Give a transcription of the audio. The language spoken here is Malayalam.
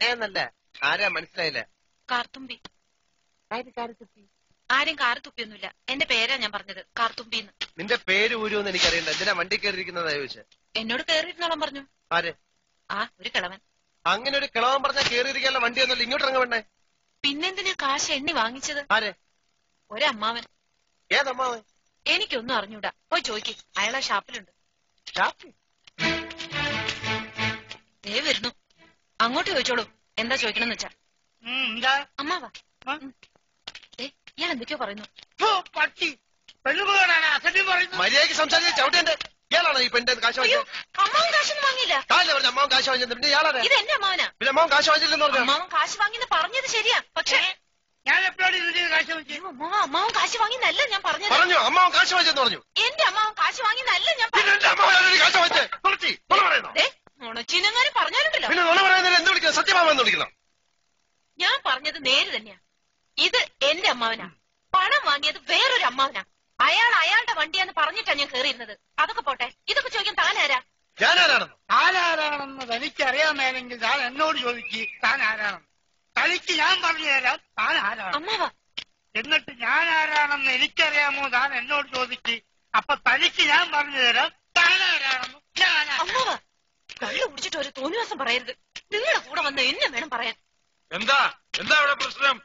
എന്നല്ല, ആരാ മനസ്സിലായില്ല? കാർത്തുമ്പി. ആരും കാറ് തുപ്പിയൊന്നുമില്ല. എന്റെ പേരാ ഞാൻ പറഞ്ഞത്, കാർത്തുമ്പിന്ന്. നിന്റെ പേര് ഊരുമെന്ന് എനിക്കറിയണ്ട. എന്തിനാ വണ്ടി കയറിയിരിക്കുന്നതാ ചോദിച്ചത്? എന്നോട് കേറിയിരുന്നോളം പറഞ്ഞു. ആര്? ഒരു കിളവൻ. അങ്ങനെ ഒരു കിളവൻ പറഞ്ഞാൽ കയറിയിരിക്കാനുള്ള വണ്ടി ഒന്നുമില്ല. ഇങ്ങോട്ട് ഇറങ്ങ വേണ്ടേ? പിന്നെന്തിനാ കാശ് എണ്ണി വാങ്ങിച്ചത്? ആര്? ഒരമ്മാവൻ. ഏതമ്മാവൻ? എനിക്കൊന്നും അറിഞ്ഞൂടാ. പോയി ചോദിക്കും, അയാളെ ഷാപ്പിലുണ്ട്. വരുന്നു, അങ്ങോട്ട് ചോദിച്ചോളൂ. എന്താ ചോദിക്കണമെന്ന് വെച്ചാ. അമ്മാവാ, ഇയാൾ എന്തൊക്കെയോ പറയുന്നു. മര്യാദയ്ക്ക് സംസാരിച്ച ചവിട്ടേന്റെ. ഇയാളാണോ ഈ പെണ്ണിന്റെ കാശ് വാങ്ങിയത്? അമ്മാവൻ കാശൊന്നും വാങ്ങിയില്ല. കാശ് പറഞ്ഞു അമ്മാവൻ കാശ് വാങ്ങിയത്. പിന്നെ ഇയാളാണ്. ഇത് എന്റെ അമ്മാവനാ. പിന്നെ അമ്മാവൻ കാശ് വാങ്ങിച്ചില്ലെന്ന് പറഞ്ഞു. അമ്മാവൻ കാശ് വാങ്ങിന്ന് പറഞ്ഞത് ശരിയാ, പക്ഷേ ഞാൻ എപ്പോഴാണ് ഇതിന്റെ കാശ് വാങ്ങിച്ചത്? അമ്മാവൻ കാശ് വാങ്ങിന്നല്ല ഞാൻ പറഞ്ഞത്. പറഞ്ഞു അമ്മാവൻ കാശ് വാങ്ങിച്ചെന്ന് പറഞ്ഞു. എന്റെ അമ്മാവൻ കാശ് വാങ്ങിന്നല്ല ഞാൻ കാശ് വാങ്ങിച്ചേ. ുണച്ചിനെങ്ങാനും പറഞ്ഞാലുണ്ടല്ലോ. പിന്നെ നുണ പറയുന്നതിന് എന്ത് വിളിക്കണം? സത്യമാമെന്ന് വിളിക്കണം. ഞാൻ പറഞ്ഞത് നേര് തന്നെയാ. ഇത് എന്റെ അമ്മാവനാ. പണം വാങ്ങിയത് വേറൊരു അമ്മാവനാ. അയാൾ അയാളുടെ വണ്ടിയാന്ന് പറഞ്ഞിട്ടാ ഞാൻ കേറിയിരുന്നത്. അതൊക്കെ പോട്ടെ, ഇതൊക്കെ ചോദിക്കാൻ താനാരാ? താനാരാണെന്ന് തനിക്കറിയാമേലെങ്കിൽ താൻ എന്നോട് ചോദിക്ക് താൻ ആരാണെന്ന്. തനിക്ക് ഞാൻ പറഞ്ഞു തരാം താൻ ആരാണ്. അമ്മാവാ, എന്നിട്ട് ഞാൻ ആരാണെന്ന് എനിക്കറിയാമോ താൻ എന്നോട് ചോദിക്ക്. അപ്പൊ തനിക്ക് ഞാൻ പറഞ്ഞു തരാം താൻ ആരാണെന്ന്. അമ്മാവാ, കള്ളു കുടിച്ചിട്ട് ഒരു തോന്നിവാസം പറയരുത്. നിങ്ങളുടെ കൂടെ വന്ന് എന്നെ വേണം പറയാൻ. എന്താ എന്താ ഇവിടെ പ്രശ്നം?